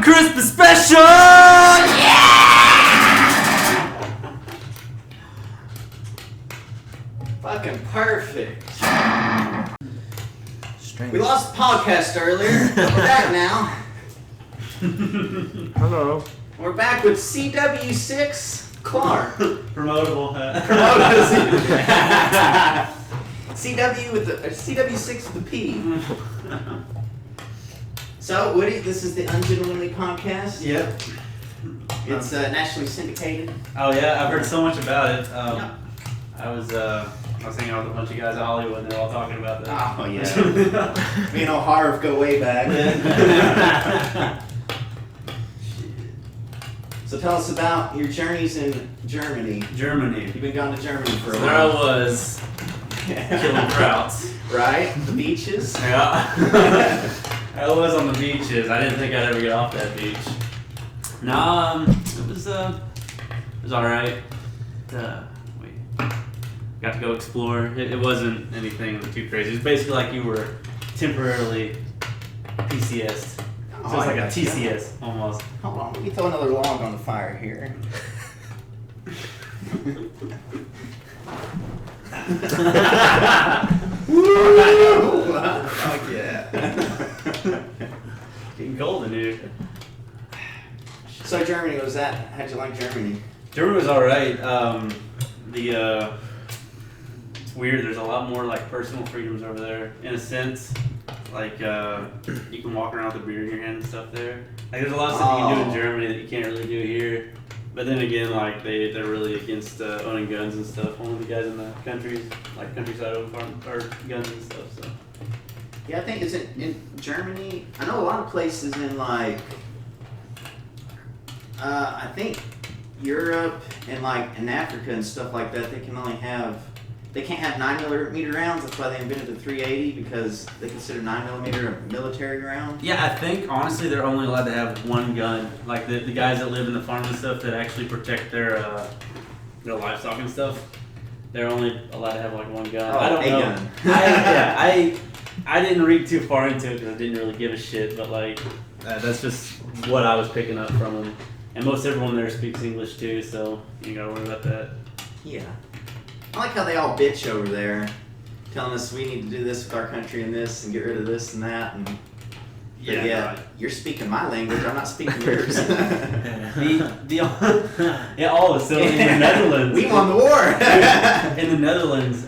Christmas special! Yeah! Fucking perfect. Strange. We lost the podcast earlier. We're back now. Hello. We're back with CW6 Clark. Promotable. CW with the CW6 with the P. So, Woody, this is the Ungentlemanly Podcast. Yep. It's nationally syndicated. Oh yeah, I've heard so much about it. Yeah. I was hanging out with a bunch of guys at Hollywood, and they're all talking about that. Oh yeah. Me and O'Hara go way back. So tell us about your journeys in Germany. Germany. You've been gone to Germany for a There I while. was, killing krauts. Right? The beaches? Yeah. I was on the beaches. I didn't think I'd ever get off that beach. No, it was alright. Got to go explore. It wasn't anything too crazy. It was basically like you were temporarily PCS'd. So it's like a TCS almost. Hold on, let me throw another log on the fire here. Woo! Fuck yeah. Getting cold in here. So Germany, was that? How'd you like Germany? Germany was alright. It's weird. There's a lot more like personal freedoms over there, in a sense. Like you can walk around with a beer in your hand and stuff there. Like there's a lot of stuff you can do in Germany that you can't really do here. But then again, like they're really against owning guns and stuff. Only the guys in the countryside own guns and stuff. So. Yeah, I think it's in Germany. I know a lot of places in like, I think Europe and like in Africa and stuff like that. They can't have 9mm rounds. That's why they invented the .380 because they consider 9mm a military round. Yeah, I think honestly they're only allowed to have one gun. Like the guys that live in the farms and stuff that actually protect their livestock and stuff. They're only allowed to have like one gun. Oh, I don't know. Gun. I didn't read too far into it because I didn't really give a shit. But like that's just what I was picking up from them. And most everyone there speaks English too, so you gotta worry about that. Yeah. I like how they all bitch over there, telling us we need to do this with our country and this and get rid of this and that. And Yeah, right. You're speaking my language. I'm not speaking yours. All of us. So in the Netherlands, We won the war. in the Netherlands,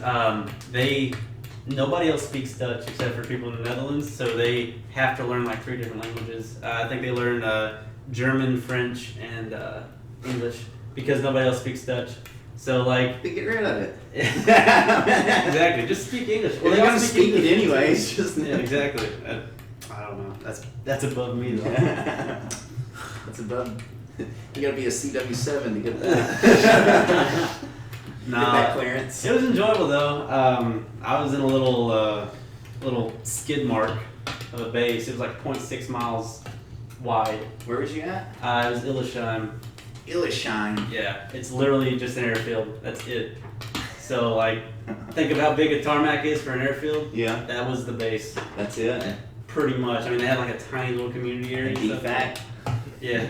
nobody else speaks Dutch except for people in the Netherlands, so they have to learn like 3 different languages. I think they learn German, French, and English because nobody else speaks Dutch. So like, Get rid of it. exactly. Just speak English. Well, they're gonna speak it anyways. Just Yeah, exactly. I don't know. That's above me though. That's above. You gotta be a CW7 to get that. Nah, Get that clearance. it was enjoyable though. I was in a little skid mark of a base. It was like 0.6 miles wide. Where was you at? It was Illesheim. Illesheim. Yeah, it's literally just an airfield. That's it. So like, think of how big a tarmac is for an airfield. Yeah. That was the base. That's it. Pretty much. I mean, they had like a tiny little community area. and stuff. DFAC. Yeah.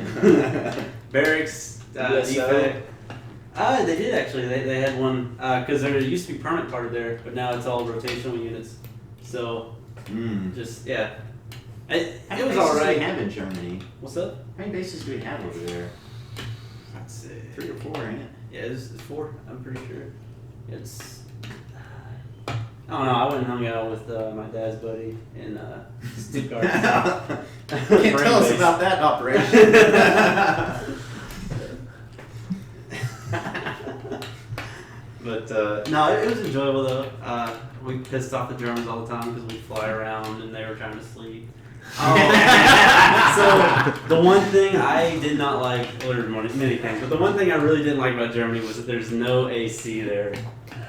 Barracks. USO. DFAC. They did actually. They had one because there used to be permanent part of there, but now it's all rotational units. So just yeah, it How many was bases all do we right. have in Germany? What's up? How many bases do we have over there? Let's see. 3 or 4, ain't it? Yeah, it's 4. I'm pretty sure. It's. I don't know. I went and hung out with my dad's buddy in Stuttgart. Can't tell us about that operation. But no, it was enjoyable though. We pissed off the Germans all the time because we'd fly around and they were trying to sleep. So the one thing I did not like, well, there were many things, but the one thing I really didn't like about Germany was that there's no AC there.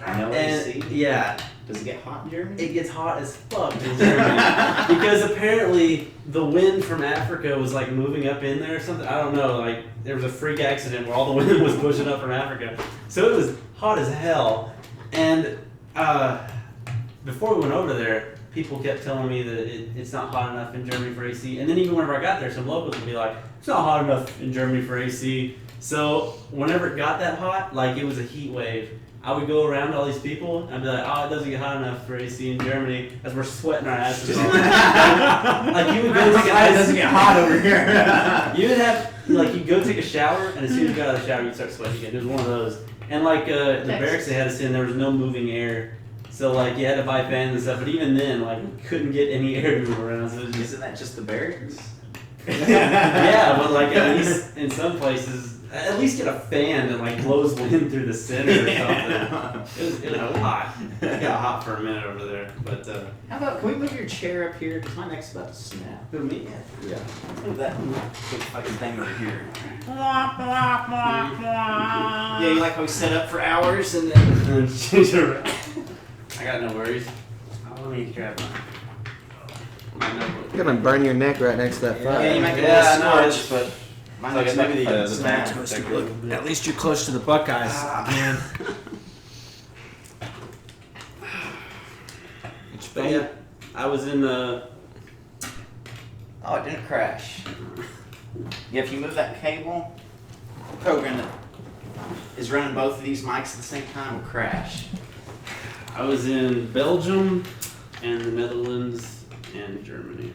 No AC? Yeah. Does it get hot in Germany? It gets hot as fuck in Germany because apparently the wind from Africa was like moving up in there or something. I don't know. Like there was a freak accident where all the wind was pushing up from Africa, so it was hot as hell. And before we went over there, people kept telling me that it's not hot enough in Germany for AC. And then even whenever I got there, some locals would be like, it's not hot enough in Germany for AC. So whenever it got that hot, like it was a heat wave, I would go around to all these people and I'd be like, oh, it doesn't get hot enough for AC in Germany as we're sweating our asses off. Like you would go take it doesn't get hot over here. You would have, like, you'd go take a shower, and as soon as you got out of the shower, you'd start sweating again. It was one of those. And, like, the barracks they had us in, there was no moving air. So, like, you had to buy fans and stuff. But even then, like, you couldn't get any air to move around. So Isn't that just the barracks? Yeah, but, like, at least in some places, at least get a fan that, like, blows wind through the center or something. It was hot. It got hot for a minute over there. But, How about, can we move your chair up here? Because my neck's about to snap. who, me? Yeah. Move that big fucking thing over here. Yeah, you like how we set up for hours and then... Change it around. I got no worries. Let me grab my notebook. You're gonna burn your neck right next to that fire. Yeah, you might get Yeah, a I know, little it's- scorch, but my So I neck's guess about maybe to the fucking snap. Look, at least you're close to the Buckeyes, man. But yeah, I was in the. Oh, it didn't crash. Yeah, if you move that cable, the program that is running both of these mics at the same time will crash. I was in Belgium and the Netherlands and Germany.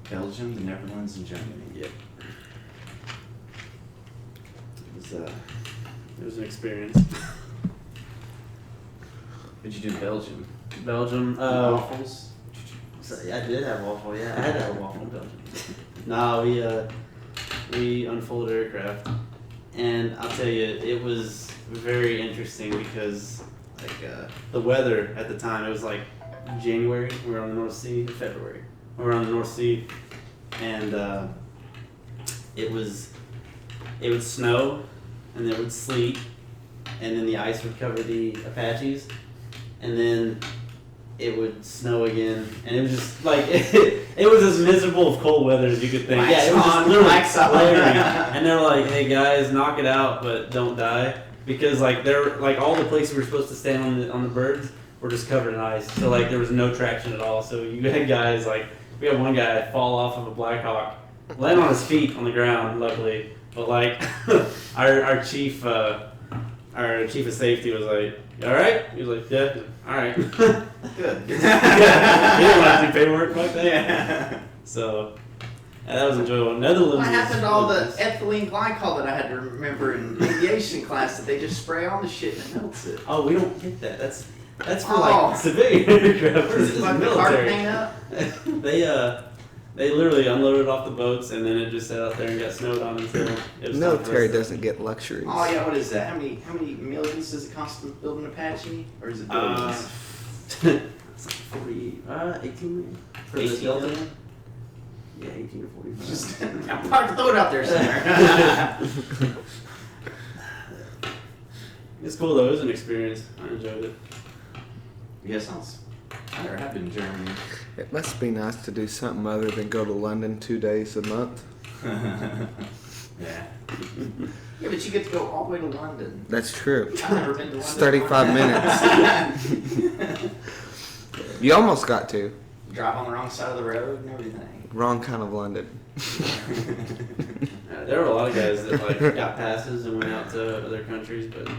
Belgium, the Netherlands, and Germany. Yep. It was an experience. What'd you do in Belgium? Belgium. Waffles? So, yeah, I did have waffle. Yeah, I had to have a waffle in Belgium. No, we unfolded aircraft, and I'll tell you, it was very interesting because like the weather at the time, it was like January. We were on the North Sea. February. We were on the North Sea, and it would snow, and it would sleet, and then the ice would cover the Apaches, and then it would snow again, and it was just like it was as miserable of cold weather as you could think. Wax Yeah, it was just on, literally wax off. blaring. And they're like, "Hey guys, knock it out, but don't die," because like they're like all the places we were supposed to stand on the birds were just covered in ice, so like there was no traction at all. So you had guys like we had one guy fall off of a Black Hawk, land on his feet on the ground, luckily, but like our chief of safety was like, "You all right?" He was like, "Yeah, all right." Good. He didn't have to do paperwork like that. Yeah. So that was enjoyable. Netherlands. What happened to was- all the ethylene glycol that I had to remember in aviation class that they just spray on the shit and it melts it? Oh, we don't get that. That's for Oh. like civilian aircraft. What is This it, is like the car military. hang up? They literally unloaded off the boats and then it just sat out there and got snowed on until it was Military time for us doesn't get luxuries. Oh yeah, what is that? How many millions does it cost to build an Apache? Or is it billions? It's like 40, 18 million for the 18 Delta. million? Yeah, 18 or 45. Just I'm about to throw it out there somewhere. It's cool though. It was an experience. I enjoyed it. Yeah, sounds. I never have been to Germany. It must be nice to do something other than go to London 2 days a month. Yeah. Yeah, but you get to go all the way to London. That's true. I've never been to London. It's 35 minutes. You almost got to. Drive on the wrong side of the road and everything. Wrong kind of London. There were a lot of guys that like got passes and went out to other countries, but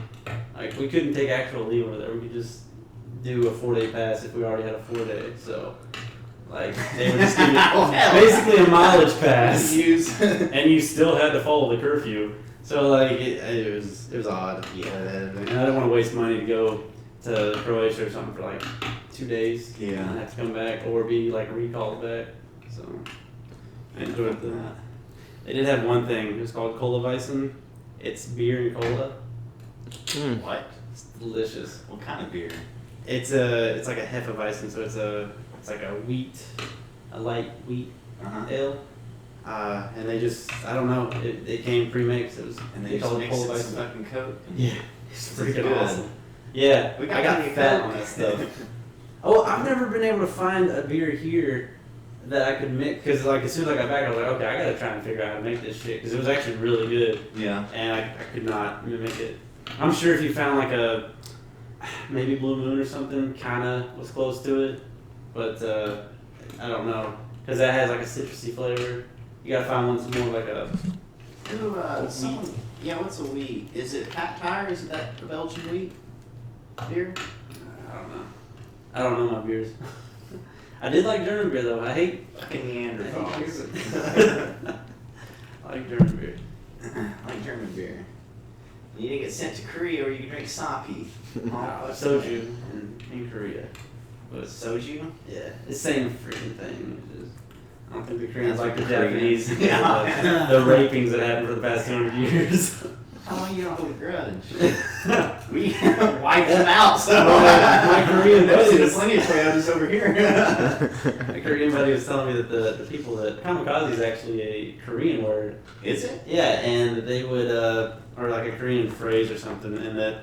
like we couldn't take actual leave over there. We could just do a 4-day pass if we already had a 4-day. So like they would just give you Oh, hell. basically a mileage pass, Use. and you still had to follow the curfew. So like it was odd. Yeah. And I didn't want to waste money to go to Croatia or something for like 2 days. Yeah. And have to come back or be like recalled back. So I enjoyed that. They did have one thing. It was called Cola Weissen. It's beer and cola. Mm. What? It's delicious. What kind of beer? It's like a Hefeweizen, so it's like a light wheat Uh-huh. ale. And they just, I don't know, it came pre-mixed. It was, And they just called it mix it Cola with some Weissen. fucking Coke. Yeah, it's It's freaking good. awesome. Yeah, We I got plenty of fat Coke. on that stuff. Oh, I've never been able to find a beer here that I could mix, because like as soon as I got back, I was like, okay, I gotta try and figure out how to make this shit, because it was actually really good, Yeah. and I could not mimic it. I'm sure if you found like maybe Blue Moon or something, kind of was close to it, but I don't know because that has like a citrusy flavor. You gotta find one that's more like a. What's a wheat? Is it Pat Tire? Is that the Belgian wheat beer? I don't know my beers. I did like German beer though. I hate Fucking Neanderthals. I like German beer. I like German beer. You didn't get sent to Korea or you can drink sake. Soju in Korea. But soju? Yeah, it's the same freaking thing. It's just, I don't think the Koreans That's like the like the Koreans. Japanese. Yeah. The rapings that happened for the past 200 years. How long you don't hold a grudge? We wiped them out, so my Korean buddy there's plenty of Toyotas over here. My Korean buddy was telling me that the people that kamikaze is actually a Korean word. Is it? Yeah, and they would or like a Korean phrase or something, and that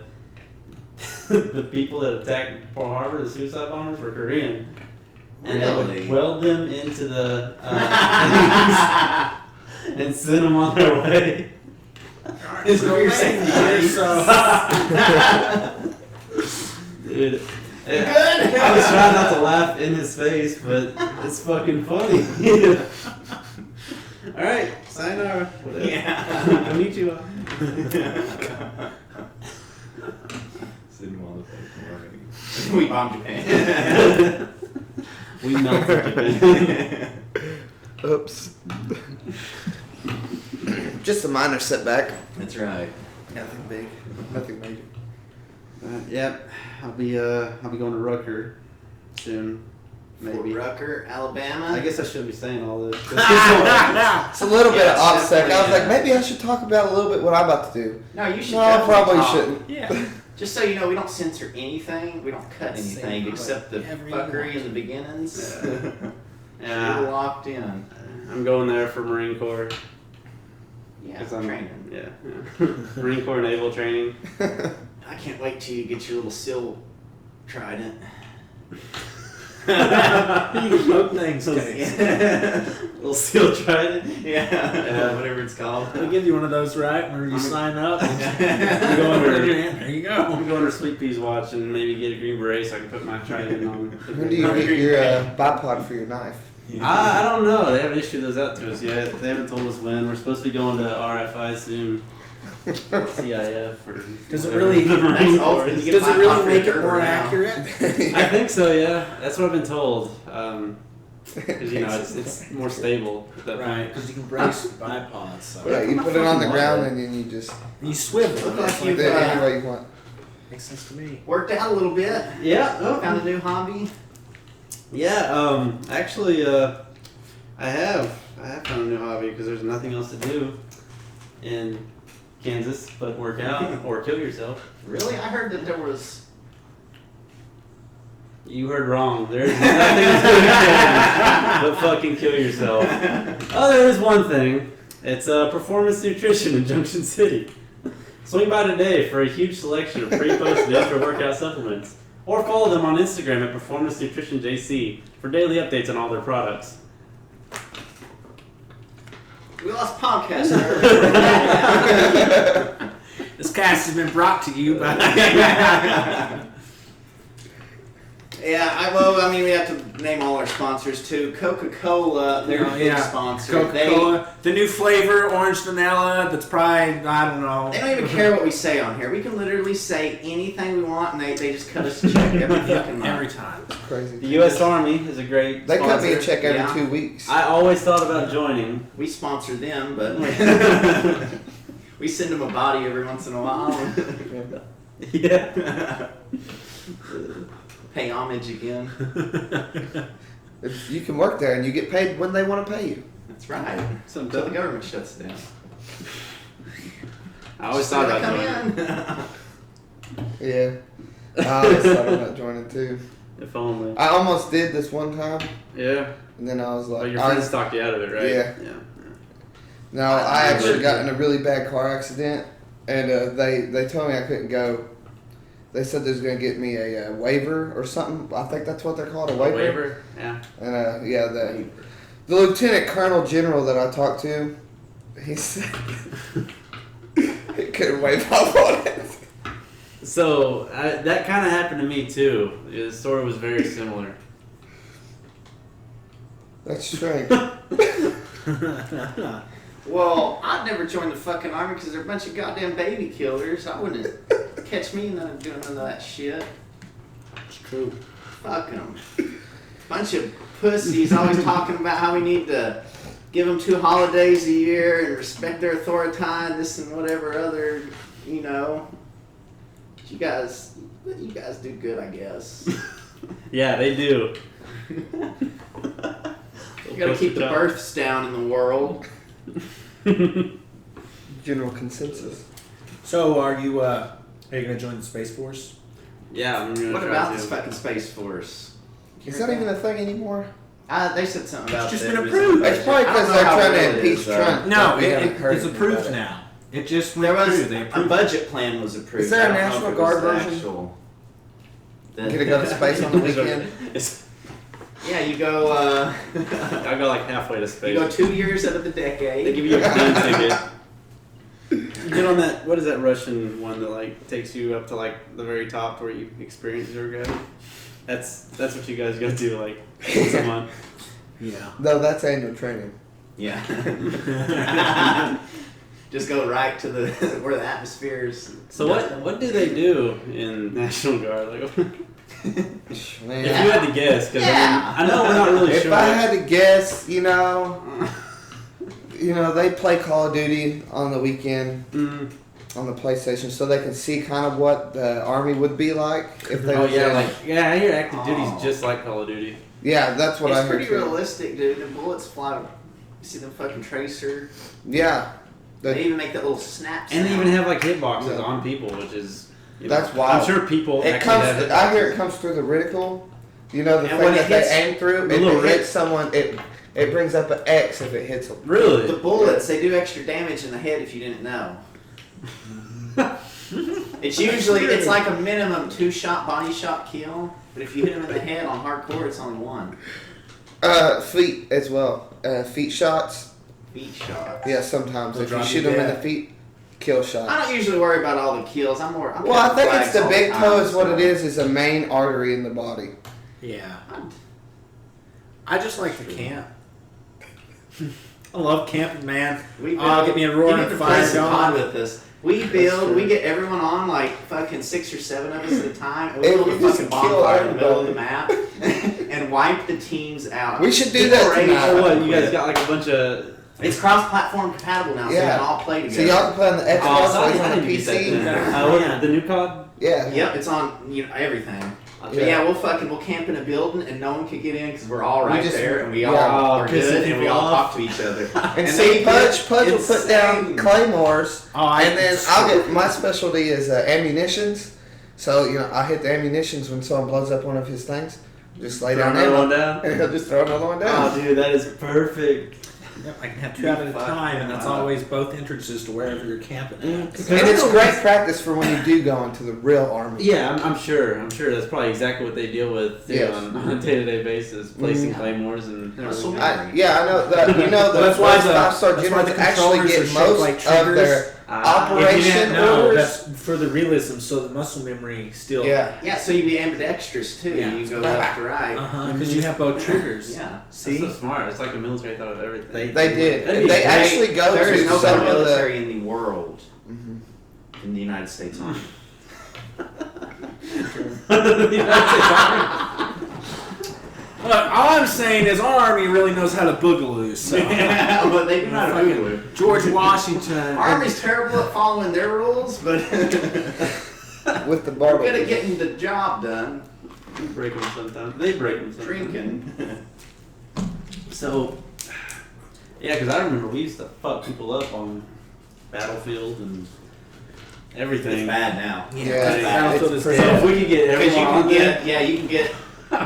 the people that attacked Pearl Harbor, the suicide bombers, were Korean. And they would weld them into the and send them on their way. Is what you're saying here, so. Dude. Good? I was trying not to laugh in his face, but it's fucking funny. Alright, sayonara. Whatever. Yeah. Konnichiwa. We bombed Japan. We melted Japan. Oops. Just a minor setback. That's right. Nothing big. Nothing major. Yep, I'll be going to Rucker soon. Fort Maybe. Rucker, Alabama. I guess I should be saying all this. It's a little bit of Yeah, offset. I was like, definitely, maybe I should talk about a little bit what I'm about to do. No, you should. No, I definitely probably talk. shouldn't. Yeah. Just so you know, we don't censor anything. We don't cut anything except the whatever you fuckery want. in the beginnings. Yeah. You're locked in. I'm going there for Marine Corps. Yeah, 'Cause I'm training. Yeah. Marine Corps naval training. I can't wait till you get your little SEAL trident. You can poke things, Case. Little steel trident. Yeah, whatever it's called. They'll give you one of those, right? Whenever you sign up. I'm going There you go. I'm going to Sweet Peas watch and maybe get a green beret so I can put my trident on. When do you get your bipod for your knife? I don't know. They haven't issued those out to us yet. They haven't told us when. We're supposed to be going to RFI soon. CIF or Does it whatever really- the Marine That's Corps old. is. You Does it really make it Bipod more now. accurate? I think so. Yeah, that's what I've been told. Because it's more stable at that Right, point. because you can brace bipods. So. Yeah, you put it on the ground and then you just You swivel. Look That's like do you've it any way you want. makes sense to me. Worked out a little bit. Yeah. Oh, Found a new hobby. Yeah. Actually, I have found a new hobby because there's nothing else to do in Kansas but work out or kill yourself. Really? I heard that there was. You heard wrong. There's nothing to do in Kansas but fucking kill yourself. Oh, there is one thing. It's Performance Nutrition in Junction City. Swing by today for a huge selection of pre-post and intra-workout supplements. Or follow them on Instagram at Performance Nutrition JC for daily updates on all their products. We lost podcast. This cast has been brought to you by. Yeah, we have to name all our sponsors too. Coca-Cola, they're a big sponsor. Coca-Cola, the new flavor, orange vanilla. That's probably I don't know. They don't even care what we say on here. We can literally say anything we want, and they just cut us a check every fucking month. Every time. It's crazy. The U.S. Army is a great They cut me a sponsor. check every Yeah. 2 weeks. I always thought about joining. We sponsor them, but we send them a body every once in a while. Yeah. Pay homage again. You can work there and you get paid when they want to pay you. That's right. Some Until the government shuts down. I always thought about joining. Yeah. I always thought about joining too. If only. I almost did this one time, Yeah. and then I was like, But your friends talked you out of it, right? Yeah. Yeah. No, I actually got in a really bad car accident, and they told me I couldn't go. They said they was going to get me a waiver or something. I think that's what they're called, a waiver. Waiver? Yeah. And yeah, the lieutenant colonel general that I talked to, he said he couldn't waive off on it. So that kind of happened to me too. The story was very similar. That's strange. Well, I'd never join the fucking army because they're a bunch of goddamn baby killers. I wouldn't catch me doing none of that shit. It's true. Fuck them. Bunch of pussies always talking about how we need to give them 2 holidays a year and respect their authority, this and whatever other, you know. You guys do good, I guess. Yeah, they do. You gotta keep the births down in the world. General consensus. So, are you gonna join the Space Force? Yeah, I'm gonna What try about to. this fucking Space Force? Is that even a thing anymore? They said something about It's just that been approved. recently. It's probably I don't because know they're how trying real to it impeach is, though. Trump. No, We haven't heard it's anything approved about it. now. It just There went was through. They a approved it. budget plan was approved. Is there a I don't know National if it was Guard the version? actual- Get to go to space on the weekend. Yeah, you go. I go like halfway to space. You go 2 years out of the decade. They give you a plane ticket. Get on that. What is that Russian one that like takes you up to like the very top where you experience zero gravity? That's what you guys go do like once a month. Yeah. No, that's annual training. Yeah. Just go right to the where the atmosphere is. So what do they do in National Guard? Like, if you Man. had to guess, because Yeah. I know we're not really If sure. I had to guess, you know, they play Call of Duty on the weekend on the PlayStation, so they can see kind of what the Army would be like if they. Oh was yeah, in- I hear active Oh. duty's just like Call of Duty. yeah, that's what I It's heard pretty too. realistic, dude. The bullets fly. You see the fucking tracer? Yeah, They even make that little snap. And they sound. even have like hitboxes Yeah. on people, which is That's wild. I'm sure people. it actually comes. have hitboxes. I hear it comes through the reticle. You know, the And thing when it that they hits- aim through. the If little it hits someone, it brings up an X if it hits them. Really? The bullets, they do extra damage in the head if you didn't know. It's like a minimum 2-shot body shot kill, but if you hit them in the head on hardcore, it's only 1. Feet as well. Feet shots. Feet shot. Yeah, sometimes They'll if you drop shoot you them in dead. the feet, kill shot. I don't usually worry about all the kills. I'm Well, I cutting think flags it's the all big time, toe is what so- it is a main artery in the body. Yeah. I just like to camp. I love camping, man. We Get me a you roaring need to fire play some COD going. with us. We build, true. we get everyone on like fucking 6 or 7 of us at a time, and we And build we a just fucking kill bonfire in the middle of the everybody. map and wipe the teams out. We should do People that rage tonight. Oh, what? fucking You guys quit. got like a bunch of. It's cross-platform compatible now, so we Yeah. can all play So together. y'all can play on the Xbox Oh, or sorry, on I the didn't get that PC. then. What, the new COD? Yeah. Yep, it's on everything. But Yeah. yeah, we'll camp in a building and no one can get in because we're all right just- there and we yeah. all are Piss good and we all people talk to each other. And they see, get Pudge will put down insane. claymores, and then it's I'll true. get my specialty is ammunitions. So I hit the ammunitions when someone blows up one of his things. Just lay Throw down another ammo, one down? and he'll just throw another one Oh, down. dude, that is perfect. Yep, I can have 2 out at a Fuck, time, and that's wow. always both entrances to wherever you're camping at. And it's great practice for when you do go into the real army. Yeah, I'm sure. I'm sure that's probably exactly what they deal with too, Yes. on a day-to-day basis, placing Mhm. claymores and Muscle everything. memory. I know that. That's why the- 5-star that's why generals the actually controllers are get shaped most like of triggers. their Ah, If you operation didn't know, orders. that's for the realism, so the muscle memory still. Yeah. Yeah, so you be ambidextrous too. Yeah. You go left to right. Because you have both triggers. Yeah. See? See? That's so smart. It's like the military thought of everything. They did. That'd be They great. actually go There is to no some better of the. military in the world Mhm. than the United States Army. Look, all I'm saying is our army really knows how to boogaloo. So Yeah, but they do not Fucking Hulu. George Washington. Our Army's terrible at following their rules, but With the we're barbell. good at getting the job done. We break them sometimes. They break them sometimes. Drinking. So, yeah, because I remember we used to fuck people up on Battlefield and everything. It's bad now. Yeah, Battlefield it's is So pretty- if we could get Because you everyone can on there, get, you can get.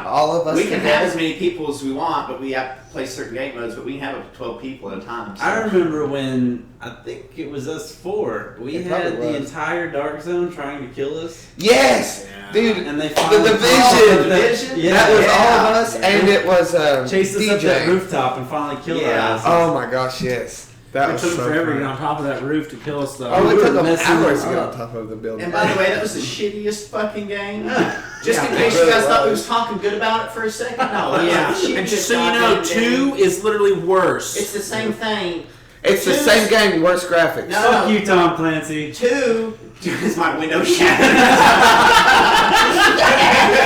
all of us We can together. have as many people as we want, but we have to play certain game modes. But we can have up to 12 people at a time. So. I remember when I think it was us 4. We It had probably the was. entire Dark Zone trying to kill us, Yes, Yeah. dude. and they The finally Division. The Division? Yeah, that was yeah. all of us, Yeah. and it was chased us up DJ. that rooftop and finally killed Yeah. us. Oh my gosh, yes. That It was took so forever to funny. get on top of that roof to kill us though. Oh, it We took were them messing hours to it get up. on top of the building. And by the way, that was the shittiest fucking game. Just in Yeah, case it you guys really thought we was. was talking good about it for a second. No, it was Yeah, the and just shittiest so you know, goddamn 2 game. is literally worse. It's the same thing. It's the same game, worse graphics. No. Fuck you, Tom Clancy. 2 is my window shattered.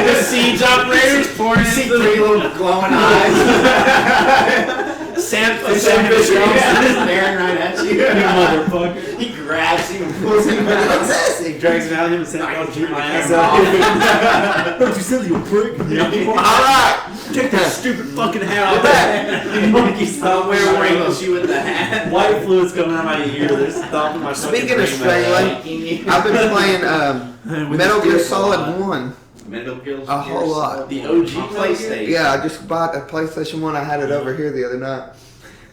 The siege operators pouring You see into 3 little glowing eyes. sandfish staring right at you. You motherfucker. He grabs him and pulls him out. What's this? He drags him out of him and says, I'll keep my ass out. Don't you silly, you prick. Alright! Take that stupid fucking hat off. Monkey stop Where wearing wrinkles you with the hat. white fluids coming out of my ear. They're stopping my fucking Speaking of brain. strangling, I've been playing Metal Gear Solid 1 Metal Gear a whole lot. The OG On PlayStation. PlayStation. Yeah, I just bought a PlayStation 1. I had it over here the other night.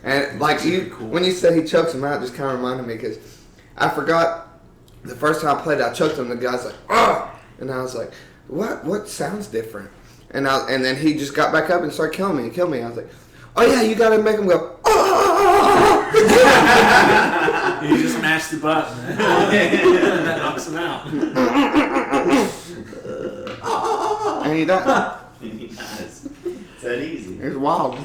And like when you said he chokes him out, it just kind of reminded me because I forgot the first time I played it, I choked him. The guy's like, "Ugh!" And I was like, "What sounds different?" And then he just got back up and started killing me. He killed me. I was like, "Oh yeah, you got to make him go." You just mash the button. And that knocks him out. And he died. He does. It's that easy. It's wild.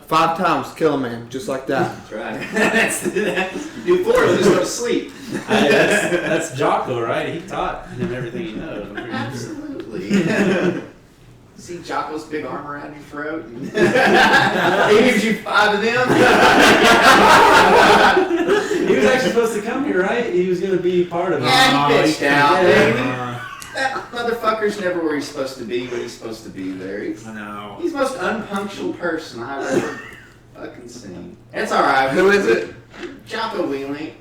5 times, kill a man, just like that. That's right. Do 4 and just go to sleep. That's Jocko, right? He taught him everything he knows. I'm pretty sure. Absolutely. See Jocko's big arm around your throat? And he gives you 5 of them? He was actually supposed to come here, right? He was going to be part of it. Yeah, he bitched out. Yeah. That motherfucker's never where he's supposed to be when he's supposed to be there. I know. He's the most unpunctual person I've ever fucking seen. It's alright. Who is it? Jocko Wheeling.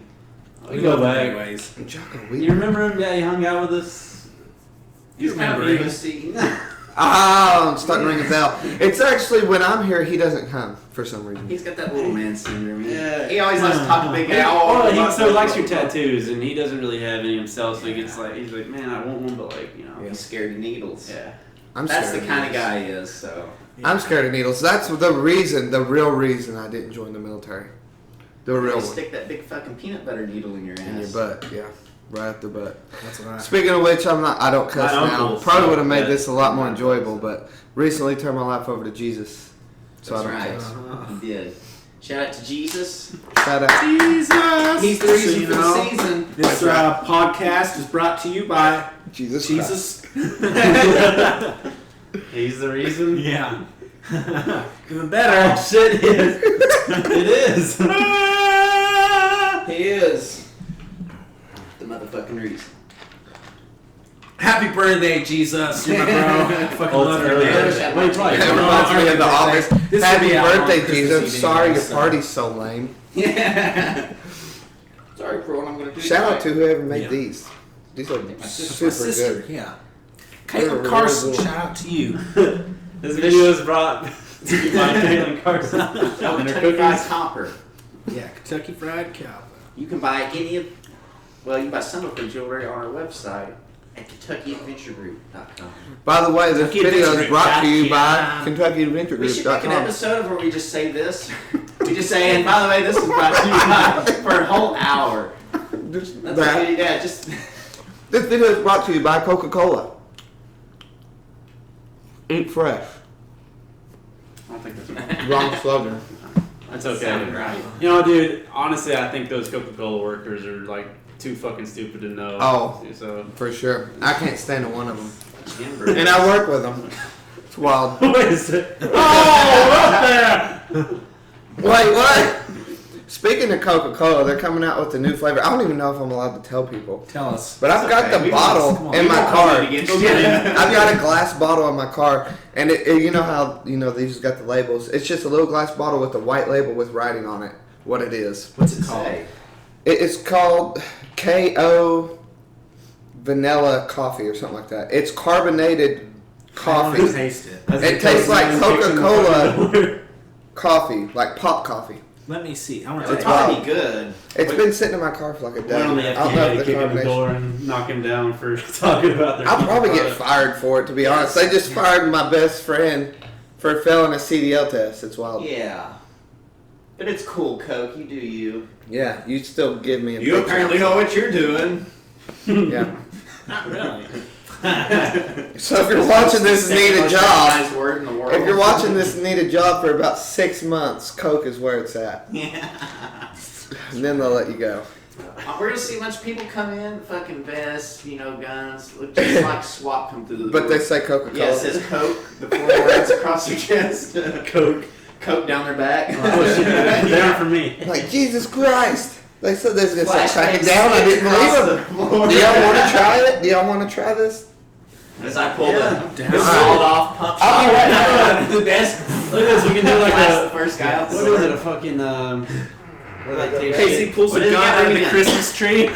We go back. Anyways. Jocko You Wheeler. remember him? Yeah, he hung out with us. He's kind of remember him. scene. Oh, I'm starting to ring a bell. It's actually when I'm here, he doesn't come for some reason. He's got that little man syndrome. Yeah. He always likes to talk to Big Al. Oh, he so likes your tattoos, and he doesn't really have any himself, so he gets like, he's like, man, I want one, but like, you know. He's scared of needles. Yeah. I'm That's scared the kind of needles. guy he is, so. I'm scared of needles. That's the reason, the real reason I didn't join the military. The real one. Stick that big fucking peanut butter needle in your ass. In your butt, yeah. Right up the butt. That's what I Speaking of which, I don't cuss My now. uncle Probably would have made said this a lot more that. enjoyable, but recently turned my life over to Jesus. So That's I don't right. cuss. He did. Shout out to Jesus. Shout out. Jesus! He's the reason So, you for know, the season. This podcast is brought to you by Jesus. Jesus. He's the reason. Yeah. Even better. Shit, it is. It is. He is the motherfucking reason. Happy birthday, Jesus. You're my bro. I fucking love you, early. man. Wait, probably. That reminds me of the office. This Happy will be out on birthday, Christmas Jesus. Eve Sorry anyway, your so. party's so lame. Yeah. Sorry, bro. I'm gonna do Shout out to whoever made Yeah. these. These are My super sister, good. yeah. They're Caitlin really Carson, good. shout out to you. This video is brought to you by Caitlin Carson Oh, and her Kentucky Fried cookies. Copper. Yeah, Kentucky Fried Cow. You can buy any of, well, you can buy some of the jewelry on our website at KentuckyAdventureGroup.com. By the way, this Kentucky video is Adventure brought to you by Group. We should make an KentuckyAdventureGroup.com. episode where we just say this. We just say, and by the way, this is brought to you by, for a whole hour. Just That's that. okay, yeah, just. This video is brought to you by Coca-Cola. Eat fresh. I don't think that's right. Wrong slogan. That's okay. Sounded right. You know, dude, honestly, I think those Coca-Cola workers are like too fucking stupid to know. Oh. So. For sure. I can't stand one of them. Timber. And I work with them. It's wild. Wait a second. Oh, up there! Wait, what? Speaking of Coca-Cola, they're coming out with a new flavor. I don't even know if I'm allowed to tell people. Tell us. But I've got okay. the We bottle won't- come on. in We my won't car. hold it against you. I've got a glass bottle in my car, and you know how these got the labels. It's just a little glass bottle with a white label with writing on it what it is. What's it called? Say. It's called KO Vanilla Coffee or something like that. It's carbonated I want to coffee. taste it. It tastes like Coca-Cola coffee, like pop coffee. Let me see. I want It's to Wow. taste probably good. It's been sitting in my car for like a day. Went on the I don't know FDA to if the kick in the carbonation. door and knock him down for talking about their. I'll probably get product. fired for it, to be honest. They just fired my best friend for failing a CDL test. It's wild. Yeah. But it's cool, Coke. You do you. Yeah, you still give me a You picture. apparently know what you're doing. Yeah. Not really. So if you're watching this and need a job, Nice word in the world. if you're watching this and need a job for about 6 months, Coke is where it's at. Yeah. And then they'll let you go. We're gonna see a bunch of people come in, fucking vests, guns, look just like SWAT come through the door. But they say Coca-Cola. Yeah, it says Coke, the 4 words across their chest. Coke. Coke down their back. Oh shit, they're not for me. Like, Jesus Christ. They said they was going to start Flashbang cracking down. I didn't believe across them. the floor. Do y'all want to try it? Do y'all want to try this? As I pull the Down. sawed off pump I'll be shot right out of the desk. Look at this, we can do like Blast the a, first guy out the what door. is it, a fucking, where they tape Casey shit? pulls What a is gun that out of the again? Christmas tree.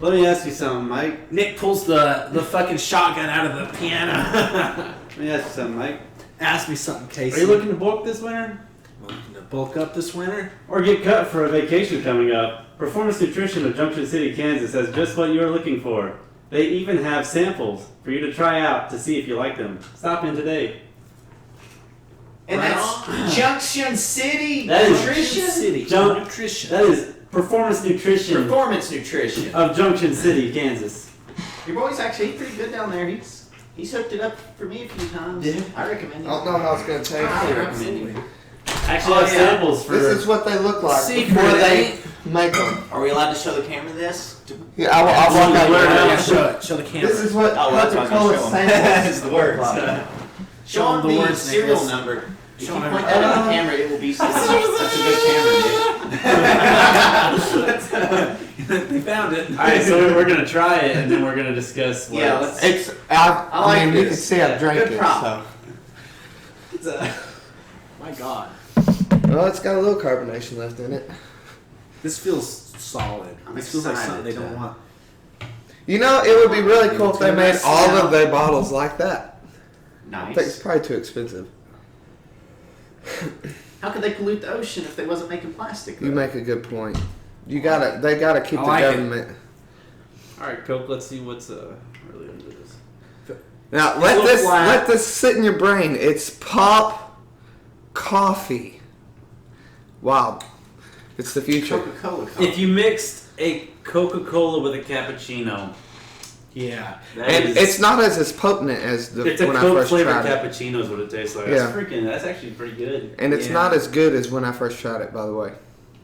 Let me ask you something, Mike. Nick pulls the fucking shotgun out of the piano. Let me ask you something, Mike. Ask me something, Casey. Are you looking to book this winter? Looking to bulk up this winter? Or get cut for a vacation coming up? Performance Nutrition of Junction City, Kansas has just what you're looking for. They even have samples for you to try out to see if you like them. Stop in today. And Right that's on. Junction City That is Nutrition. City. Junk- Nutrition. That is Performance Nutrition Performance Nutrition. of Junction City, Kansas. Your boy's actually pretty good down there. He's hooked it up for me a few times. Yeah. I recommend I it. don't know how it's going to taste. I recommend it. Actually, Oh, have yeah. samples for. This is what they look like Secret, before they eh? make them. Are we allowed to show the camera this? Yeah, I'll walk out Blur it there. out. Yeah, show it. Show the camera. This is what Oh, well, that's what I Coca-Cola was gonna show 'em. samples It's the words. look like. Show Show 'em them the the words, serial Nicholas. number. If Show you 'em point that on the camera, it will be that's a good camera, dude. They found it. Alright, so we're gonna try it and then we're gonna discuss what Yeah, it's- let's. It's, I I like mean, you this. can see I've drank Good it, prop. so. My God. Well, it's got a little carbonation left in it. This feels solid. I'm This feels like excited something they don't to- want. You know, it would be really cool if they Too made nice all now. of their bottles like that. I think it's Nice. probably too expensive. How could they pollute the ocean if they wasn't making plastic? You though? make a good point. They gotta keep I the like it. government. Alright, Coke, let's see what's really under this. Now It's a little flat. let this sit in your brain. It's pop coffee. Wow, it's the future. Coca-Cola. If you mixed a Coca-Cola with a cappuccino, Yeah. that And is- it's not as potent as it's a when I Coke first flavored tried it. cappuccino is what it tastes like. Yeah. That's actually pretty good. And it's Yeah. not as good as when I first tried it, by the way.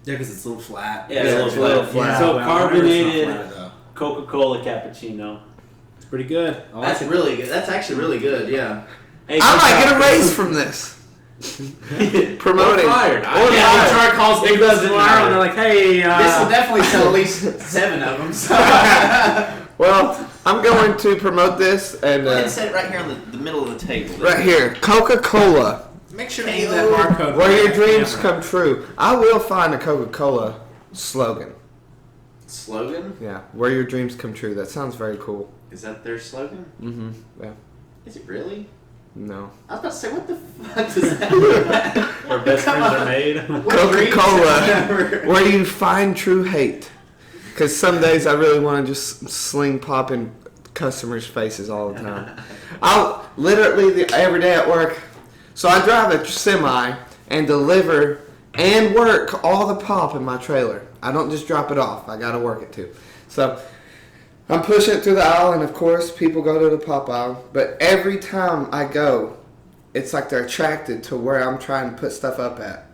Yeah, because it's a little flat. Yeah, Yeah, it's a little flat. So well, carbonated it's not flat, though. Coca-Cola cappuccino. It's pretty good. I like That's it. really good. That's actually really good. Yeah. Hey, I might Coke- get a raise from this. Promoting. Or fired. Or Yeah, fired. HR calls It doesn't Tomorrow, and matter. they're like, hey, This will definitely sell at least 7 of them. So. Well, I'm going to promote this and Go ahead and set it right here on the middle of the table. right here, Coca-Cola, make sure to give that barcode. where your right dreams camera. come true. I will find a Coca-Cola slogan. Slogan? Yeah, where your dreams come true. That sounds very cool. Is that their slogan? Mm-hmm. Yeah. Is it really? No. I was about to say, what the fuck does that mean? Where best Come friends on. are made. What dreams Coca-Cola, ever? where you find true hate. Because some days I really want to just sling pop in customers' faces all the time. I'll literally every day at work. So I drive a semi and deliver and work all the pop in my trailer. I don't just drop it off. I got to work it too. So I'm pushing it through the aisle, and of course people go to the pop aisle. But every time I go, it's like they're attracted to where I'm trying to put stuff up at.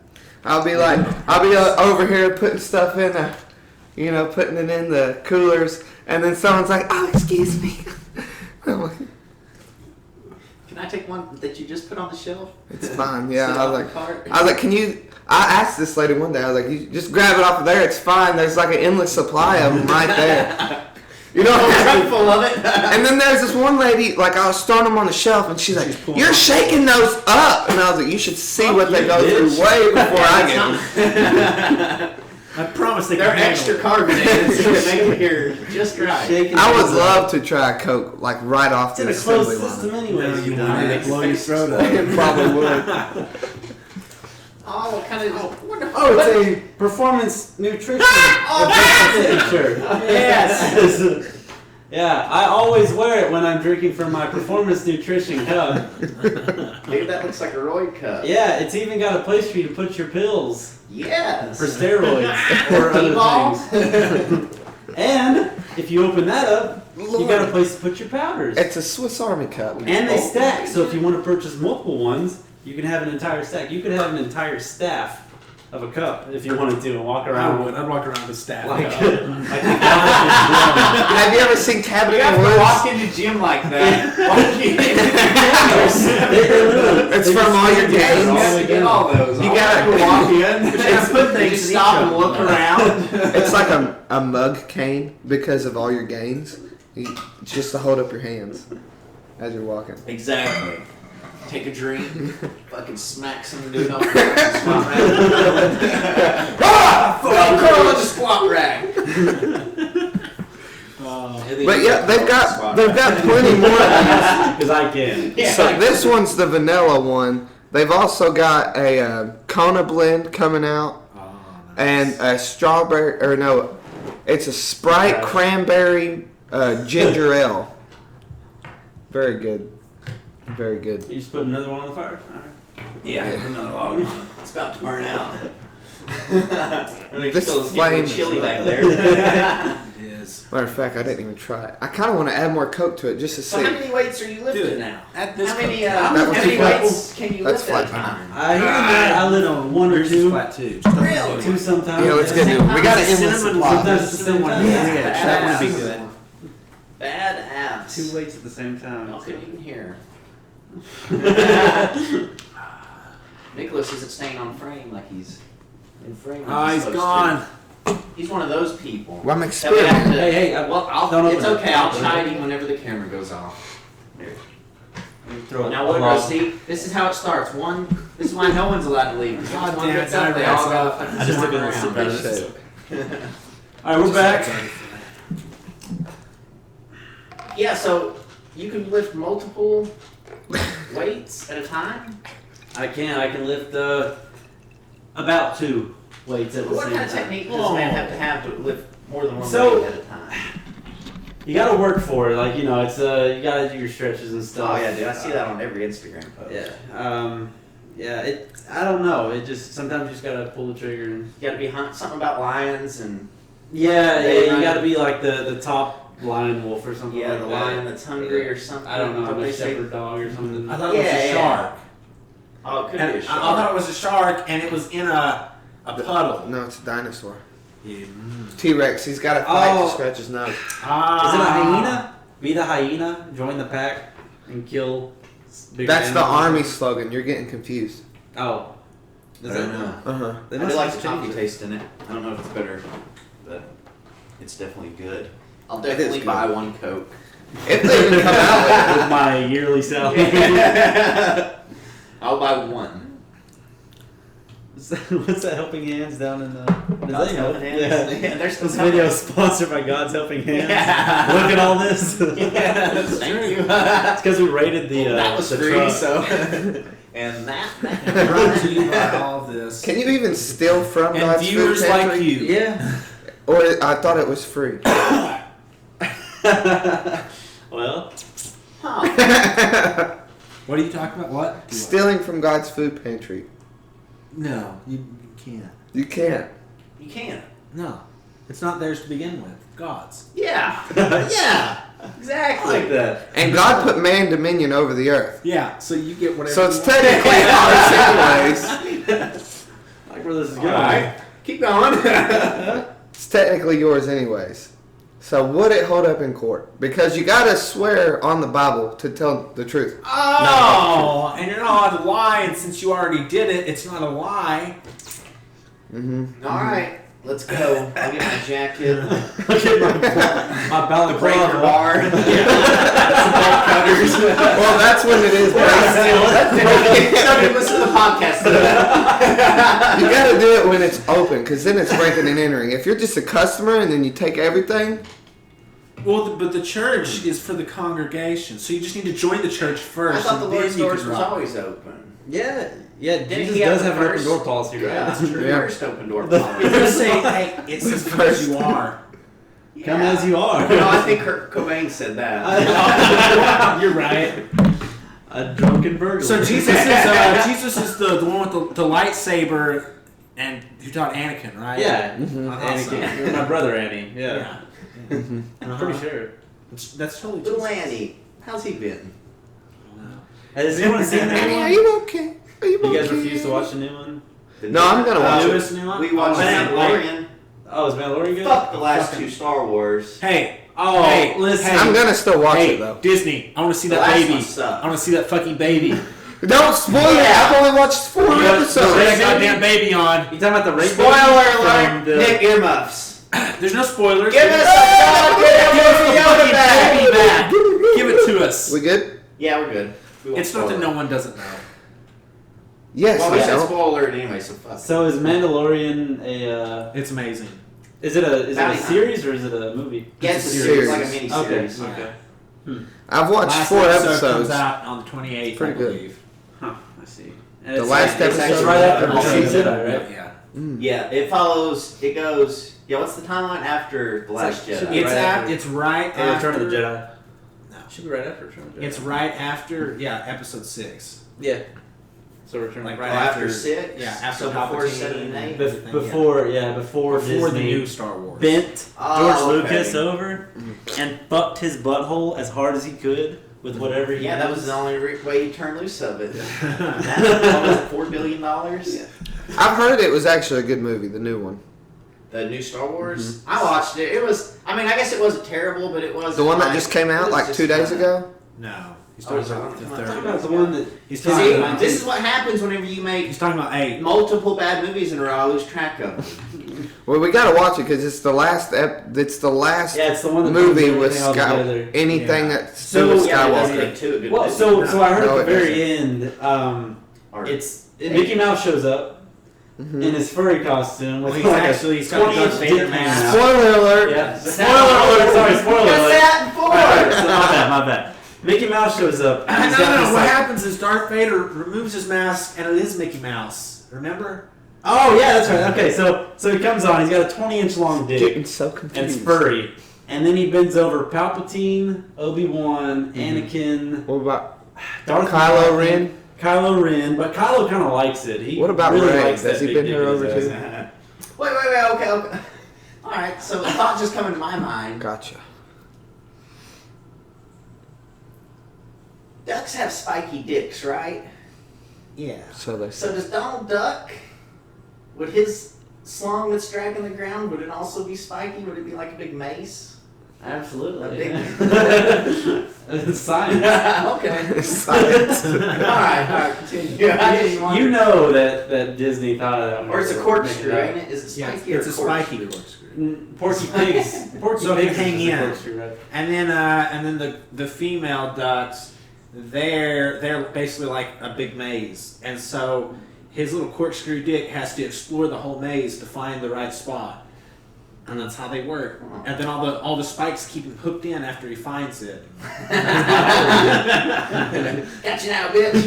I'll be over here putting stuff in putting it in the coolers, and then someone's like, "Oh, excuse me." I'm like, Can I take one that you just put on the shelf? "It's fine." Yeah, Sit I off was the like, cart? "Can you?" I asked this lady one day. I was like, "You just grab it off of there. It's fine. There's like an endless supply of them right there." You know, A truck full of it. and then there's this one lady, like I was throwing them on the shelf, and she's like, pulling "You're them. shaking those up," and I was like, "You should see what they you, go through bitch. way before I get them." I promise they They're can handle extra it. carbonated, so they make it here just right. Shaking I would things love up. to try a Coke like right off It's in the a closed assembly system line. anyway. No, you know, wouldn't. it It'd blow your throat up. It probably would. Oh, what kind of? Oh, it's a performance nutrition. Oh, that's it! shirt. Yes. Yeah, I always wear it when I'm drinking from my performance nutrition cup. Dude, that looks like a roid cup. Yeah, it's even got a place for you to put your pills Yes. for steroids or T-ball? other things. And if you open that up, you got a place to put your powders. It's a Swiss Army cup. And they stack, so if you want to purchase multiple ones, you can have an entire stack. You could have an entire staff of a cup if you wanted to and walk around. I'd walk around with a staff. Like, Have you ever seen Cabin You in have the to Woods? walk in the gym like that. It's from all your You games. have to get all those. You All gotta- you walk in. But you have to put things Just in each stop of and them. look around. It's like a mug cane because of all your gains. It's just to hold up your hands as you're walking. Exactly. Take a drink, fucking smack some dude on the squat rack. Fucking curl in the squat rack. But yeah, they've got plenty more. Because I can. Yeah. So this one's the vanilla one. They've also got a Kona blend coming out and a strawberry, or no, it's a Sprite cranberry ginger ale. Very good. Very good. You just put another one on the fire. Yeah, another log on it. It's about to burn out. This It's flame getting is chilly right. back there. It is. Matter of fact, I didn't even try it. I kind of want to add more Coke to it just to So see. how many weights are you lifting Dude, now? at this How many, Coke- how That was many too flat. weights can you That's lift at a flat. time? Here and there, I lit on one or Yours is two. flat too. Just don't Really? do Two it. sometimes. Yeah, let's get Yeah. into it. We got an endless Cinnamon supply. Sometimes it's the same time. Yeah, that would be good. Bad ass. Two weights at the same time. Y'all couldn't even hear. Nicholas isn't staying on frame like he's in frame. like He's supposed gone. to. He's one of those people. Well, I'm that we have experimenting. to- Hey, hey, well, don't it's open it. okay. I'll chide him whenever the camera goes off. Throw Now what, Rusty? This is how it starts. This is why no one's allowed to leave. Because God once one damn it, gets up, they I all go realized fucking I just took swarm a little sip around. out of this. Alright, we're back. Yeah, so you can lift multiple weights at a time? I can lift about two weights at the What same kind of time. technique does a man have to lift more than one So- weight at a time? You gotta work for it, like, you know, it's you gotta do your stretches and stuff. Oh yeah, dude, I see that on every Instagram post. Yeah, I don't know, it just, sometimes you just gotta pull the trigger and... You gotta be something about lions and Yeah, They you run- gotta be like the top lion wolf or something yeah, like the that. lion that's hungry or something. I don't know, What a they say? shepherd dog or something. I thought it was a shark. Oh, it could And be a I shark. thought it was a shark, and it was in a puddle. No, it's a dinosaur. Yeah. T-Rex. He's got to fight Oh. to scratch his nose. Is it a hyena? Be the hyena, join the pack, and kill bigger That's the animals? army slogan. You're getting confused. Oh. I don't know. Uh-huh. They I do must like have the coffee changed it. taste in it. I don't know if it's better, but it's definitely good. I'll It is definitely good. buy one Coke. If they even come out with With my yearly salary. I'll buy one. What's that Helping Hands down in the... God's Helping Hands? Yeah. Yeah, they're still This coming. video is sponsored by God's Helping Hands. Yeah. Look at all this. Yes, thank you. It's because we rated the that was the free, truck. so. And that. Brought to you by all of this. Can you even steal from And God's viewers food like pantry? you. Yeah. Or I thought it was free. Well, Huh. What are you talking about? What? Stealing from God's food pantry. No, you can't. You can't. You can't. No. It's not theirs to begin with. God's. Yeah. Yeah. I Exactly. like that. And God put man dominion over the earth. Yeah, so you get whatever So it's you want. technically ours anyways. I like where this is going. Alright. Keep going. It's technically yours anyways. So would it hold up in court? Because you gotta swear on the Bible to tell the truth. Oh, and you're not allowed to lie, and since you already did it, it's not a lie. Mm-hmm. Alright. Let's go. I'll get my jacket. Look at my The breaker balaclava. bar. Some bolt cutters. Well, that's when it is. Somebody listen to the podcast. You gotta do it when it's open, because then it's breaking and entering. If you're just a customer and then you take everything, Well, but the church is for the congregation, so you just need to join the church I first. thought the and then Lord's you doors can was rob. always open. Yeah, Didn't Jesus he have does the have an open first- door policy, right? Yeah, That's true. Yeah. First open door It policy. does say, hey, it says because you are. Come as you are. No, I think Kurt Cobain said that. You're right. A drunken burglar. So Jesus is the one with the lightsaber, and who taught Anakin, right? Yeah. Mhm. I thought so. Anakin. You're my brother, Annie. Yeah. Mhm. I'm pretty sure. That's totally Little Jesus. Andy, how's he been? Has anyone seen that Annie, one? are you okay? Are you You guys okay? refuse to watch the new one? No, I'm gonna watch it. Newest new one? We watched Oh, man, Mandalorian. Oh, is Mandalorian good? Fuck the last Fucking- two Star Wars. Hey, Oh, hey, listen. hey. I'm gonna still watch hey, it though. Disney, I want to see The that last baby. one sucked. I want to see that fucking baby. Don't spoil it. Yeah. I've only watched 4 You got- Put episodes. that goddamn baby on. You talking about the rape Spoiler baby alert! from the- Nick, earmuffs. There's no spoilers. Give us Give us a the goddamn fucking baby baby back. Give it to us. We good? Yeah, we're good. We won't It's not that spoil no it. one doesn't know. Yes, Well, I we said know. spoiler alert anyway, so fuck. So is Mandalorian a? It's amazing. Is it a Bounty series or is it a movie? Yeah, It's it's a a series, series. like a mini Okay. series. Okay. I've watched Last 4 episode episodes. comes out on the 28th, Pretty I good. believe. Huh. I see. The last it's episode It's right after was Return of the amazing. Jedi, right? Yeah. Mm. Yeah, it follows. It goes. Yeah, what's the timeline after the Last It's Jedi? like- It's Right after- it's right Or after Return of the Jedi. No. Should be right after Return of the Jedi. It's right after episode 6. Yeah. So Return Like of right Oh, after after 6. Yeah, after so before Palpatine. 7 and 8. Everything, before before Disney the new Star Wars. bent Oh, George okay. Lucas over and fucked his butthole as hard as he could with whatever he Yeah, that was used. the only way you turn loose of it. That was it, $4 billion. I've heard it was actually a good movie, the new one. The new Star Wars. I watched it. It was. I mean, I guess it wasn't terrible, but it was The one that just came out like 2 days ago? No. He's Oh, talking is there about one the coming out? third. About the one that He's See, talking about this is what happens whenever you make He's talking about 8. multiple bad movies in a row. I lose track of them. Well, we gotta watch it because it's the last. It's the last yeah, it's the one that movie brings with everything all Sky. together. Anything Yeah. that's So, with Yeah, it doesn't Skywalker. make two a good Well, movie. so I heard No, at it the very end, Or- it's Mickey Mouse shows up Mhm. in his furry costume with Well, like he's got the 20-inch Darth Vader dick hanging mask. out. Spoiler alert! Yeah. Spoiler alert! Sorry, spoiler What's alert. that for? Alright, so my bad. Mickey Mouse shows up. and he's got No. this, What like- happens is Darth Vader removes his mask, and it is Mickey Mouse. Remember? Oh yeah, that's right. Okay, so he comes on. He's got a 20-inch long dick. Getting so And confused. it's furry. And then he bends over Palpatine, Obi-Wan, Anakin, What about Darth Kylo Maul, Ren? Kylo Ren, but Kylo kind of likes it. He What about really Rey? likes Has that he big been dick here in his over ass. too? Wait, okay. Alright, so a thought just coming to my mind. Gotcha. Ducks have spiky dicks, right? Yeah. So they So does Donald Duck, would his slung that's dragging the ground, would it also be spiky? Would it be like a big mace? Absolutely. A It's science. Okay. Science. Alright, continue. I just wondered. You know that Disney thought of that. Or it's a corkscrew, ain't it? Is it Yeah, spiky it's or a spiky corkscrew. Porky Pigs. Porky So they Pigs hang is a in. corkscrew, right? And then the female ducks, they're basically like a big maze, and so his little corkscrew dick has to explore the whole maze to find the right spot, and that's how they work. And then all the spikes keep him hooked in after he finds it. Got you now, bitch.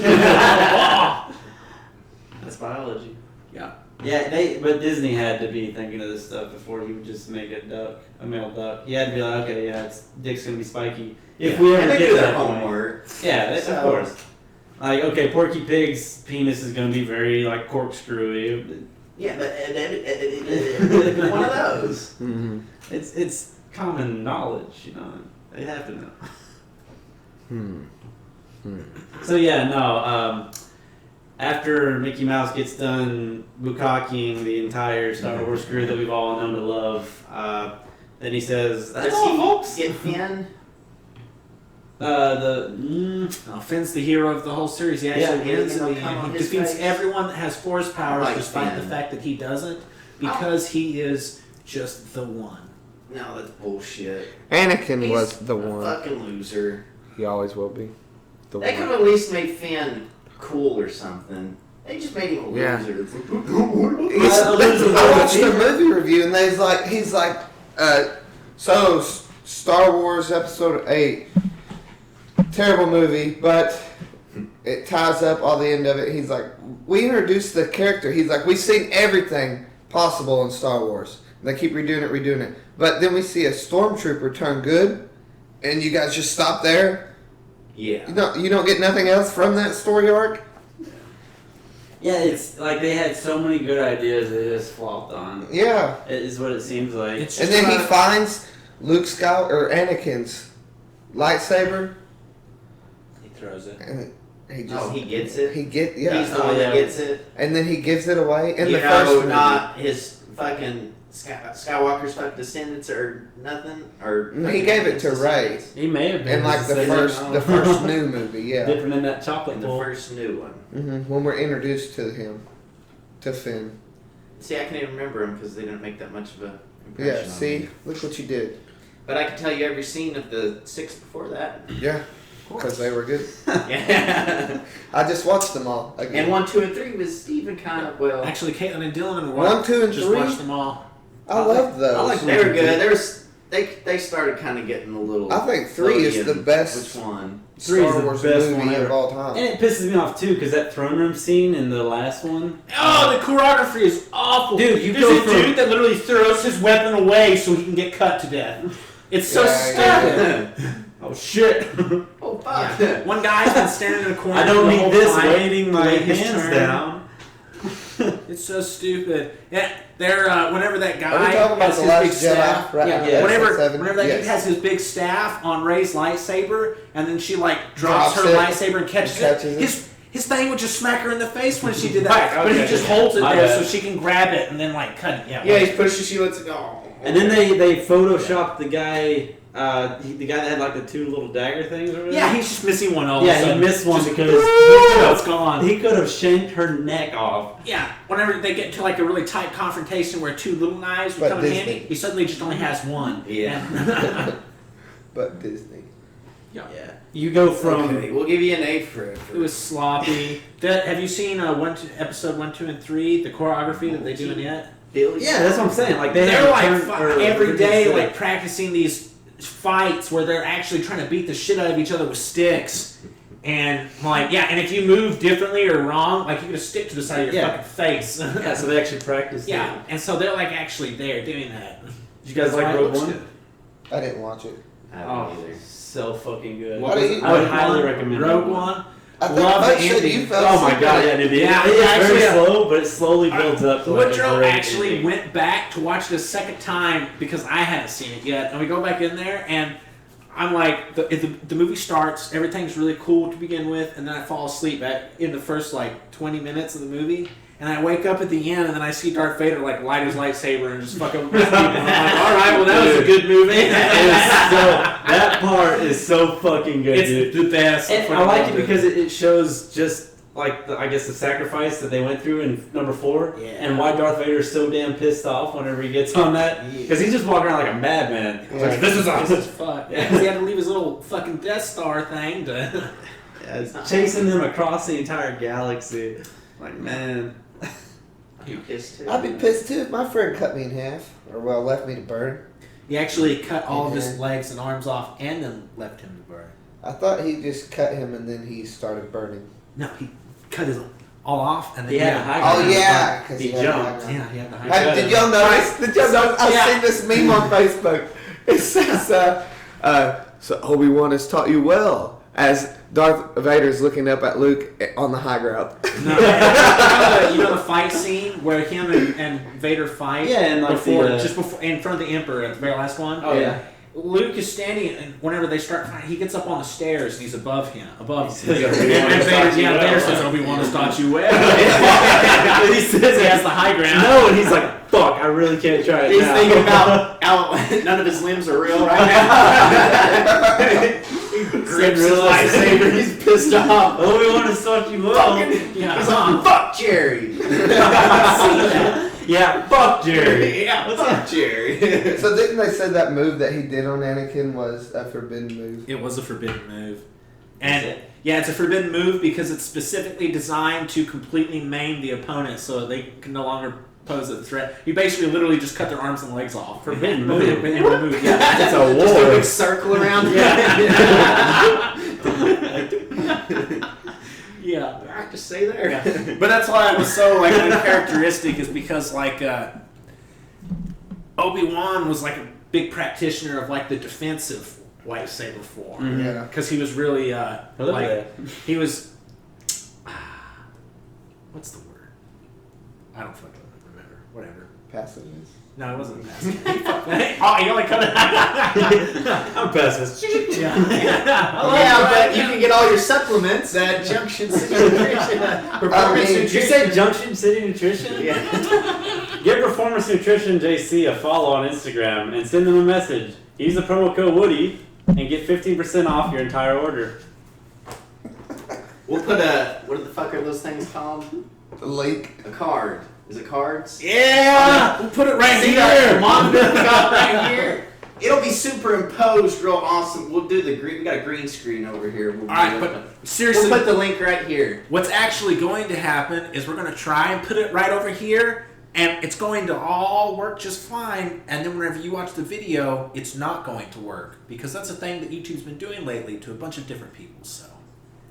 That's biology. Yeah. Yeah, but Disney had to be thinking of this stuff before he would just make a male duck. He had to be like, okay, yeah, its dick's gonna be spiky. If we ever And they get do to their that point. homework. Yeah, So- of course. Like, okay, Porky Pig's penis is gonna be very like corkscrewy. Yeah, but one of those. Mm-hmm. It's common knowledge, you know. They have to know. So yeah, no. After Mickey Mouse gets done bukkaking the entire Star Wars crew that we've all known to love, then he says, "That's Does all, he folks." get Finn? Finn's the hero of the whole series. He actually Yeah, wins he'll in the come end. on He his defeats face. everyone that has force powers, Like despite Finn. the fact that he doesn't, because he is just the one. No, that's bullshit. Anakin He's was the a one. fucking loser. He always will be. The They could one. have at least made Finn cool or something. They just made him a Yeah. loser. I watched a movie review and he's like, so Star Wars Episode 8, terrible movie, but it ties up all the end of it. He's like, we introduced the character. He's like, we've seen everything possible in Star Wars. They keep redoing it. But then we see a stormtrooper turn good, and you guys just stop there. Yeah. You don't get nothing else from that story arc. Yeah, it's like they had so many good ideas they just flopped on. Yeah. It is what it seems like. It's And then he finds Luke Skywalker or Anakin's lightsaber, He throws it. and he just Oh, he gets it. He's the He's the one that gets it. and then he gives it away in You the know, first movie. not his fucking Skywalker's fucking descendants or nothing. Or He gave it to Rey He may have been in like the first new movie. Yeah. Dipping in that chocolate in the bowl. first new one. When we're introduced to him, to Finn. See, I can't even remember him because they didn't make that much of a impression. Yeah. on See, me. look what you did. But I can tell you every scene of the 6 before that. Yeah. Because they were good. Yeah. I just watched them all again. And 1, 2, and 3 was even kind of well. Actually, Caitlin and Dylan 1, 2, and just 3? watched them all. I love those. I like They were good. They started kind of getting a little. I think 3 is the best Which one? Three is Star the Wars best movie one ever. of all time. And it pisses me off too, because that throne room scene in the last one. Oh, the choreography is awful. Dude, you There's go a from- dude that literally throws his weapon away so he can get cut to death. It's so Yeah, stupid. Oh shit! Oh fuck! Yeah. One guy's been standing in a corner. I don't the need whole this time, waiting my waiting his hands turn. down. It's so stupid. Yeah, they're whenever that guy Are we talking about has the his Last big Jedi? staff. Right? Yeah, Yeah, whenever Seven? whenever that Yes. dude has his big staff on Rey's lightsaber, and then she like drops her it lightsaber and catches it. His thing would just smack her in the face when she did that, Right, but he okay. just holds it My there bad. so she can grab it and then like cut it. Yeah, Yeah, he's pushing. She lets it go. And then they photoshopped the guy, the guy that had like the 2 little dagger things or whatever. yeah, he's just missing one. All of a Yeah, he sudden. missed one Just- because it's gone. he could have shanked her neck off. Yeah, whenever they get into like a really tight confrontation where 2 little knives would But come in Disney. handy, he suddenly just only has one. Yeah. And- But Disney. yeah. Yeah. You go from Okay, we'll give you an A for it. It was sloppy. Have you seen episode 1, 2, and 3? The choreography that they do in it. Billy. yeah, that's what I'm saying. Like They're like or every day, sick. like practicing these fights where they're actually trying to beat the shit out of each other with sticks. And like, yeah, and if you move differently or wrong, like you get a stick to the side of your Yeah. fucking face. Yeah, so they actually practiced. Yeah, it. and so they're like actually there doing that. Did you guys like That's why it Rogue looks One? good. I didn't watch it. I don't Oh, either. so fucking good. What is it? I would Rogue highly One, recommend Rogue One. I think Love the Bud said ending. you fell Oh my asleep god, in yeah, it. dude. Yeah, It's actually, very slow, but it slowly builds up to like a Woodrow great actually ending. went back to watch it a second time because I hadn't seen it yet, and we go back in there and I'm like, the movie starts, everything's really cool to begin with, and then I fall asleep in the first like 20 minutes of the movie, and I wake up at the end, and then I see Darth Vader like light his lightsaber and just fucking rip people. And I'm like, all right, well that was a good movie. That part is so fucking good, It's dude. the best. And I like it because it shows just like I guess the sacrifice that they went through in number 4, Yeah. and why Darth Vader is so damn pissed off whenever he gets on that, because he's just walking around like a madman. Yeah. Like, this is This awesome. is fuck. Yeah, 'cause he had to leave his little fucking Death Star thing to. Yeah, it's chasing them across the entire galaxy. Like man, Pissed too. I'd be pissed too if my friend cut me in half, or well, left me to burn. He actually cut all of his Yeah. legs and arms off, and then left him to burn. I thought he just cut him and then he started burning. No, he cut his all off, and then he had a high Oh ground. yeah, because He had jumped. the high ground. Yeah, he had the high. Hey, did y'all notice? Did y'all notice? I've Yeah. seen this meme on Facebook. It says, "So Obi-Wan has taught you well." As Darth Vader's looking up at Luke on the high ground. No, you know the fight scene where him and Vader fight. Yeah, and like before, the, just before in front of the Emperor at the very last one. Oh yeah. Luke is standing, and whenever they start fighting, he gets up on the stairs and he's above him. He says, And "Obi-Wan has taught you Vader well." says, "Obi-Wan has taught you well." And he says he has the high ground. No, and he's like, "Fuck, I really can't try it He's now." thinking about how none of his limbs are real right now. He grips his lightsaber. He's pissed off. Obi-Wan has taught you well. Yeah. He's like, fuck Jerry. Yeah, fuck Jerry. Yeah, fuck Jerry. So didn't they say that move that he did on Anakin was a forbidden move? It was a forbidden move. Is And it? yeah, it's a forbidden move because it's specifically designed to completely maim the opponent so they can no longer pose a threat. You basically literally just cut their arms and legs off. Forbidden And move. remove. Yeah. It's a Just a war. big circle around. Yeah. Alright, just stay there. Yeah. But that's why it was so like uncharacteristic is because like Obi-Wan was like a big practitioner of like the defensive lightsaber form. Yeah. Because he was really he was what's the word? I don't fucking remember. Whatever. Passiveness. No, it wasn't passive. Oh, you only cut it. I'm pessimist. Yeah. But you can get all your supplements at Junction City Nutrition. Performance Did you say Junction City Nutrition? Yeah. Give Performance Nutrition JC a follow on Instagram and send them a message. Use the promo code Woody and get 15% off your entire order. We'll put what the fuck are those things called? The lake. A card. Is it cards? Yeah! We'll put it right See here. that monitor we got right here? It'll be superimposed real awesome. We'll do the green. We got a green screen over here. We'll Alright, but seriously, we'll put the link right here. what's actually going to happen is we're going to try and put it right over here, and it's going to all work just fine, and then whenever you watch the video, it's not going to work, because that's a thing that YouTube's been doing lately to a bunch of different people, so.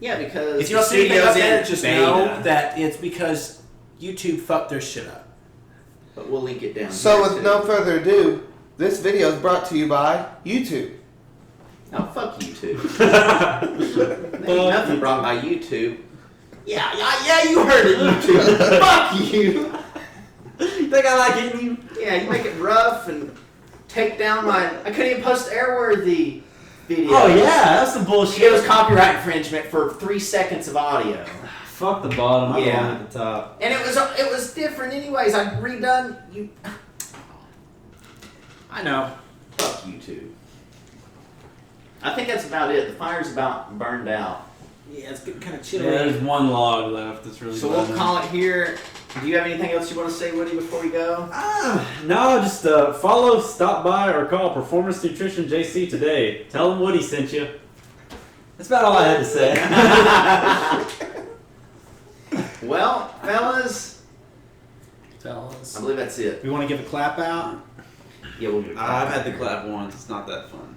Yeah, because If you don't see anything up there, just beta. know that it's because YouTube fucked their shit up. But we'll link it down. So here, with too. no further ado, this video is brought to you by YouTube. No, fuck YouTube. Ain't nothing brought by YouTube. Yeah, you heard it, YouTube. Fuck you. You think I like hitting you? Yeah, you make it rough and take down my. I couldn't even post airworthy videos. Oh yeah, that's some bullshit. It was copyright infringement for 3 seconds of audio. Fuck the bottom, I'm Yeah. going at the top. And it was different anyways. I redone you. I know. Fuck YouTube. I think that's about it. The fire's about burned out. Yeah, it's getting kind of Yeah, chilly. there's one log left that's really So we'll burning. call it here. Do you have anything else you want to say, Woody, before we go? No, just follow, stop by, or call Performance Nutrition JC today. Tell them Woody sent you. That's about all I had to say. Well, fellas, Fellas. I believe that's it. We want to give a clap out? Yeah, we'll do it. I've had the clap once. It's not that fun.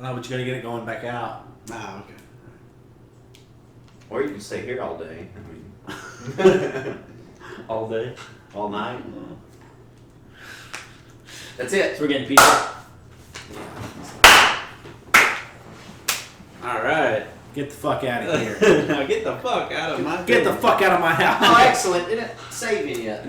No, but you got to get it going back out. Ah, okay. Or you can stay here all day. I mean, All day. all night. That's it. So we're getting pizza. All right. Get the fuck out of here. Now get the fuck out of my Get the fuck out of my house. Oh, excellent. Didn't save you yet.